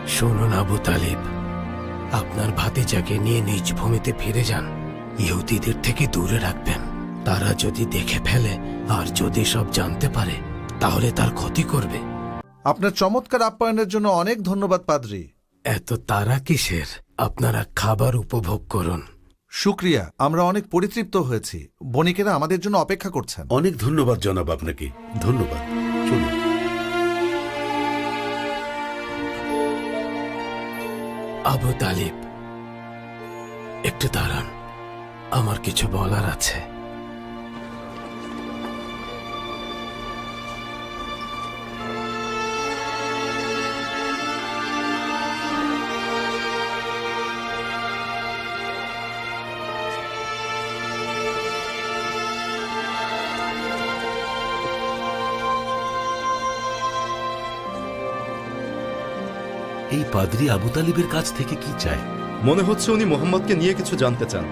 শুনুন আবু তালিব, আপনার ভাতিজাকে নিয়ে নিজ ভূমিতে ফিরে যান। ইহুদিদের থেকে দূরে রাখবেন। তারা যদি দেখে ফেলে আর যদি সব জানতে পারে তাহলে তার ক্ষতি করবে। আপনার চমৎকার আপ্যায়নের জন্য অনেক ধন্যবাদ পাদ্রী। এত তারা কিসের? আপনারা খাবার উপভোগ করুন। শুক্রিয়া, আমরা অনেক পরিতৃপ্ত হয়েছি। বণিকেরা আমাদের জন্য অপেক্ষা করছেন। অনেক ধন্যবাদ জনাব আপনাকে। ধন্যবাদ। চলুন। আবু তালিব, একটু দাঁড়ান, আমার কিছু বলার আছে। এই পাদ্রী আবু তালিবের কাছ থেকে কি চায়? মনে হচ্ছে উনি মোহাম্মদকে নিয়ে কিছু জানতে চান।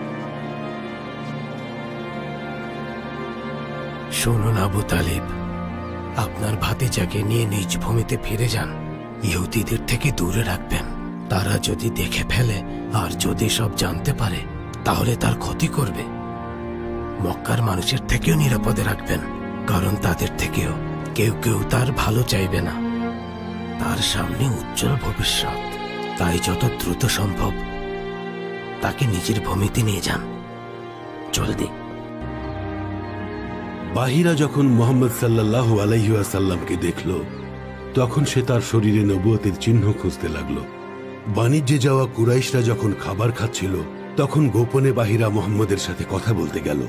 শুনুন আবু তালিব, আপনার ভাতিজাকে নিয়ে নিজ ভূমিতে ফিরে যান। ইহুদিদের থেকে দূরে রাখবেন। তারা যদি দেখে ফেলে আর যদি সব জানতে পারে তাহলে তার ক্ষতি করবে। মক্কার মানুষের থেকেও নিরাপদে রাখবেন, কারণ তাদের থেকেও কেউ কেউ তার ভালো চাইবে না। তার সামনে উজ্জ্বল ভবিষ্যৎ, তাই যত দ্রুত সম্ভব তাকে নিজের ভূমিতে নিয়ে যান। জলদি। বাহিরা যখন মোহাম্মদ সাল্লাল্লাহু আলাইহি ওয়াসাল্লামকে দেখল, তখন সে তার শরীরে নবুয়তের চিহ্ন খুঁজতে লাগল। বাণিজ্যে যাওয়া কুরাইশরা যখন খাবার খাচ্ছিল, তখন গোপনে বাহিরা মোহাম্মদের সাথে কথা বলতে গেল।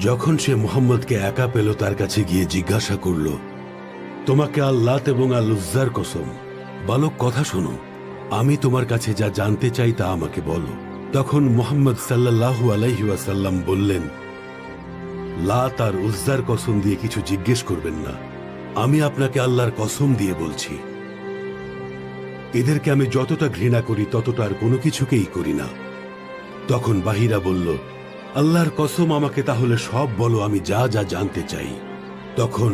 যখন সে মোহাম্মদকে একা পেল, তার কাছে গিয়ে জিজ্ঞাসা করল, তোমাকে আল্লাত এবং আল উজ্জার কসম, বালক কথা শোনো, আমি তোমার কাছে যা জানতে চাই তা আমাকে বলো। তখন মোহাম্মদ সাল্লাল্লাহু আলাইহি ওয়াসাল্লাম বললেন, লাত আর উজ্জার কসম দিয়ে কিছু জিজ্ঞেস করবেন না। আমি আপনাকে আল্লাহর কসম দিয়ে বলছি, এদেরকে আমি যতটা ঘৃণা করি ততটা আর কোনো কিছুকেই করি না। তখন বাহিরা বলল, আল্লাহর কসম, আমাকে তাহলে সব বলো, আমি যা যা জানতে চাই। তখন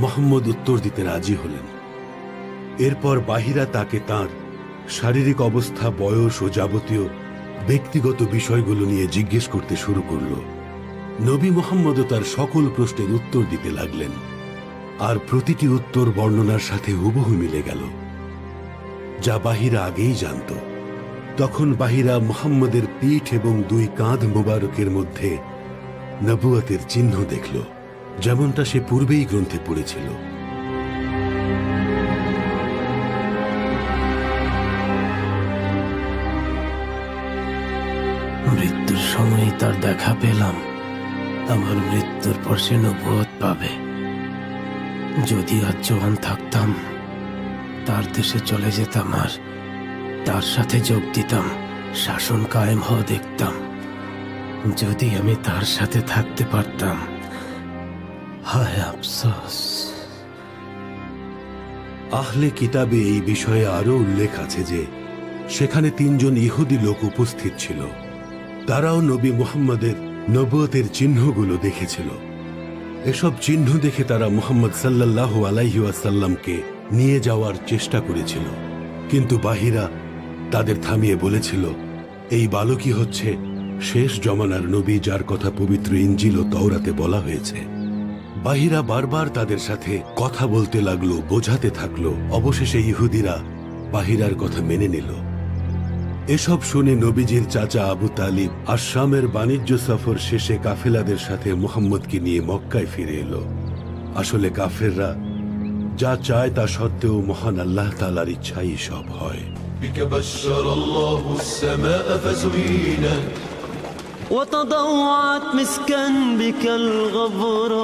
মোহাম্মদ উত্তর দিতে রাজি হলেন। এরপর বাহিরা তাকে তার শারীরিক অবস্থা, বয়স ও যাবতীয় ব্যক্তিগত বিষয়গুলো নিয়ে জিজ্ঞেস করতে শুরু করল। নবী মুহাম্মদও তার সকল প্রশ্নের উত্তর দিতে লাগলেন, আর প্রতিটি উত্তর বর্ণনার সাথে হুবহু মিলে গেল, যা বাহিরা আগেই জানত। তখন বাহিরা মুহাম্মদের পিঠ এবং দুই কাঁধ মোবারকের মধ্যে নবুয়তের চিহ্ন দেখল, যেমনটা সে পূর্বেই গ্রন্থে পড়েছিল। মৃত্যুর সময় তার দেখা পেলাম। আমার মৃত্যুর পর সে নবুয়ত পাবে। যদি আজ জওয়ান থাকতাম, তার দেশে চলে যেতাম আর তার সাথে যোগ দিতাম, শাসন কায়েম হওয়া দেখতাম। যদি আমি তার সাথে থাকতে পারতাম। হায় আফসোস। আহলে কিতাবে এই বিষয়ে আরো উল্লেখ আছে যে সেখানে ৩ জন ইহুদি লোক উপস্থিত ছিল। তারাও নবী মুহাম্মদের নবুয়তের চিহ্নগুলো দেখেছিল। এসব চিহ্ন দেখে তারা মুহাম্মদ সাল্লাল্লাহু আলাইহি ওয়াসাল্লামকে নিয়ে যাওয়ার চেষ্টা করেছিল, কিন্তু বাহিরা তাদের থামিয়ে বলেছিল, এই বালকই হচ্ছে শেষ জমানার নবী, যার কথা পবিত্র ইনজিল ও তওরাতে বলা হয়েছে। বাহিরা বারবার তাদের সাথে কথা বলতে লাগলো, বোঝাতে থাকলো। অবশেষে ইহুদিরা বাহিরার কথা মেনে নিল। এসব শুনে নবীজির চাচা আবু তালিব আশামের বাণিজ্য সফর শেষে কাফেলাদের সাথে মুহাম্মদকে নিয়ে মক্কায় ফিরে এলো। আসলে কাফেররা যা চায় তা সত্ত্বেও মহান আল্লাহ তাআলার ইচ্ছাই সব হয়। وتضوعت مسكا بك الغبراء،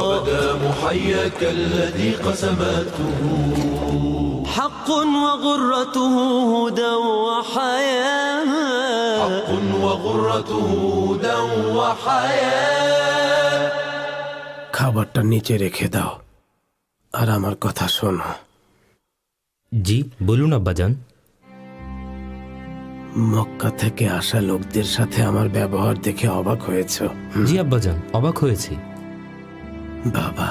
وبدا محياك الذي قسمته حق وغرته هدى وحياة، حق وغرته هدى وحياة। খাবারটা নিচে রেখে দাও আর আমার কথা শোনো। জি বলুন আব্বাজান। মক্কা থেকে আসা লোকদের সাথে আমার ব্যবহার দেখে অবাক হয়েছ? জি আব্বাজান, অবাক হয়েছি। বাবা,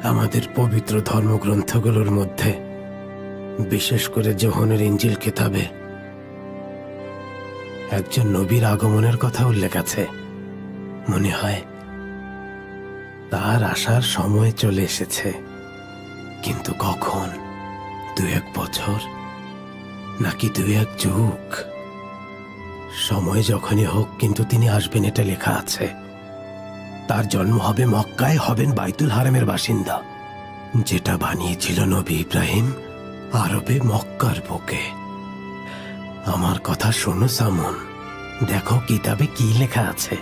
আমাদের পবিত্র ধর্মগ্রন্থগুলোর মধ্যে বিশেষ করে যোহনের ইঞ্জিল কিতাবে একজন নবীর আগমনের কথা উল্লেখ আছে। মনে হয় তার আসার সময় চলে এসেছে, কিন্তু কখন? 2-1 বছর নাকি 2-1 যুগ? সময় যখনই হোক, কিন্তু তিনি আসবেন, এটা লেখা আছে। তার জন্ম হবে মক্কায়, হবেন বাইতুল হারামের বাসিন্দা, যেটা বানিয়েছিল নবী ইব্রাহিম আরবে মক্কার বুকে। আমার কথা শোনো সামন, দেখো কিতাবে কি লেখা আছে।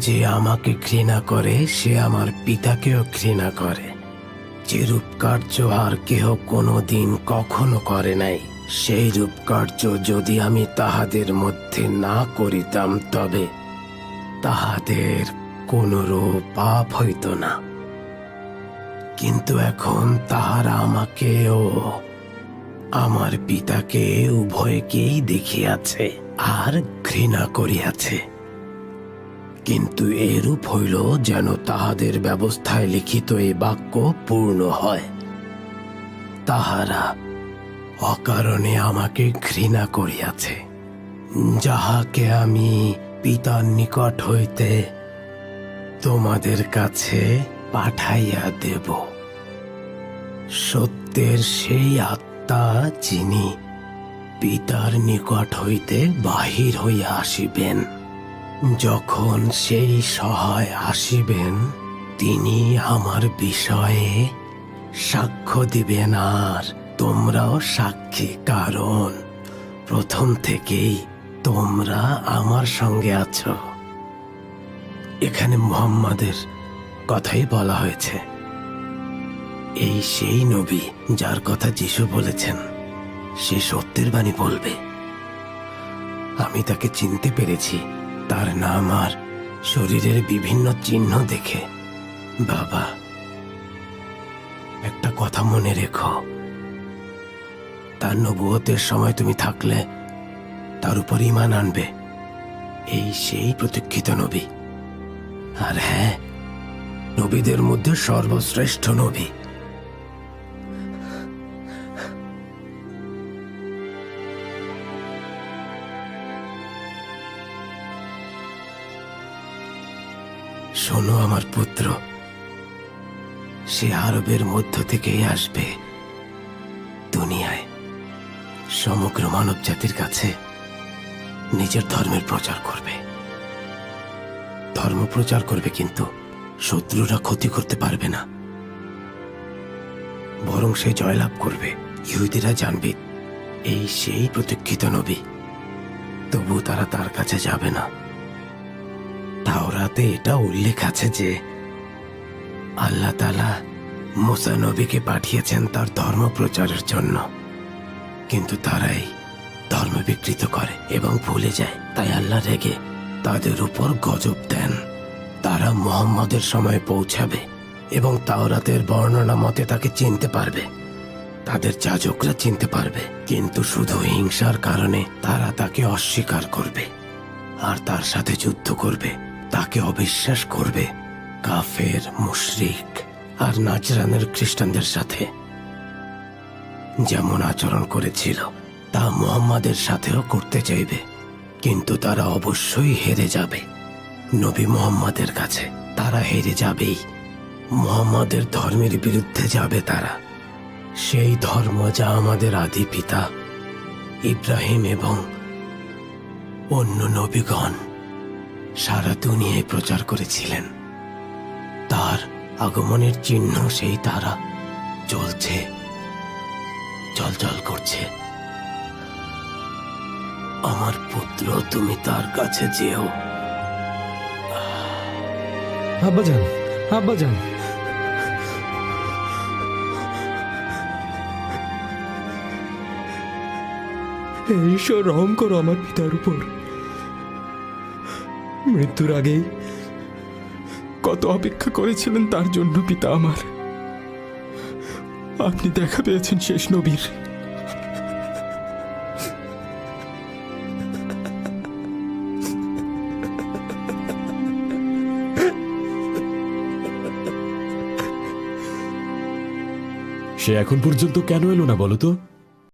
যে আমাকে ঘৃণা করে সে আমার পিতাকেও ঘৃণা করে। যে রূপকার্য আর কেহ কোনোদিন কখনো করে নাই, সেই রূপকার্য যদি আমি তাহাদের মধ্যে না করিতাম, তবে তাহাদের কোনরূপ পাপ হইত না। কিন্তু এখন তাহারা আমাকে ও আমার পিতাকে উভয়কেই দেখিয়াছে আর ঘৃণা করিয়াছে। কিন্তু এরূপ হইল যেন তাহাদের ব্যবস্থায় লিখিত এই বাক্য পূর্ণ হয়। তাহারা অকারণে আমাকে ঘৃণা করিয়াছে, যাহাকে আমি পিতার নিকট হইতে তোমাদের কাছে পাঠাইয়া দেব। সত্যের সেই আত্মা যিনি পিতার নিকট হইতে বাহির হইয়া আসিবেন, যখন সেই সহায় আসিবেন, তিনি আমার বিষয়ে সাক্ষ্য দিবেন, আর তোমরাও সাক্ষী, কারণ প্রথম থেকেই তোমরা আমার সঙ্গে আছো। এখানে মুহাম্মাদের কথাই বলা হয়েছে। এই সেই নবী যার কথা যিশু বলেছেন সে সত্যের বাণী বলবে। আমি তাকে চিনতে পেরেছি তার নাম আর শরীরের বিভিন্ন চিহ্ন দেখে। বাবা, একটা কথা মনে রেখো, তার নবুয়তের সময় তুমি থাকলে তার উপর ঈমান আনবে। এই সেই প্রতীক্ষিত নবী। আর হ্যাঁ, নবীদের মধ্যে সর্বশ্রেষ্ঠ নবী। শোনো আমার পুত্র, সে আরবের মধ্য থেকেই আসবে দুনিয়ায়, সমগ্র মানব জাতির কাছে নিজের ধর্মের প্রচার করবে। ধর্ম প্রচার করবে, কিন্তু শত্রুরা ক্ষতি করতে পারবে না, বরং সে জয়লাভ করবে। ইহুদিরা জানবে এই সেই প্রতীক্ষিত নবী, তবু তারা তার কাছে যাবে না। তাওরাতে এটা উল্লেখ আছে যে আল্লাহ তাআলা মুসা নবীকে পাঠিয়েছেন তার ধর্ম প্রচারের জন্য, কিন্তু তারাই ধর্ম বিকৃত করে এবং ভুলে যায়। তাই আল্লাহ রেগে তাদের উপর গজব দেন। তারা মুহাম্মদের সময় পৌঁছাবে এবং তাওরাতের বর্ণনা মতে তাকে চিনতে পারবে, তাদের যাজকরা চিনতে পারবে, কিন্তু শুধু হিংসার কারণে তারা তাকে অস্বীকার করবে আর তার সাথে যুদ্ধ করবে, তাকে অবিশ্বাস করবে। কাফের, মুশরিক আর নাজরানের খ্রিস্টানদের সাথে যেমন আচরণ করেছিল তা মুহাম্মাদের সাথেও করতে চাইবে, কিন্তু তারা অবশ্যই হেরে যাবে। নবী মুহাম্মাদের কাছে তারা হেরে যাবেই। মুহাম্মাদের ধর্মের বিরুদ্ধে যাবে তারা, সেই ধর্ম যা আমাদের আদি পিতা ইব্রাহিম এবং অন্য নবীগণ সারা দুনিয়ায় প্রচার করেছিলেন। তার আগমনের চিহ্ন সেই তারা জ্বলছে, জ্বলজ্বল করছে। আমার পুত্র, তুমি তার কাছে যেও। আব্বাজান, আব্বাজান, হে ঈশ্বর, রহম করো আমার পিতার উপর। মৃত্যুর আগেই কত অপেক্ষা করেছিলেন তার জন্য পিতা আমার। আপনি দেখা পেয়েছেন শেষ নবীর। সে এখন পর্যন্ত কেন এলো না বলো তো?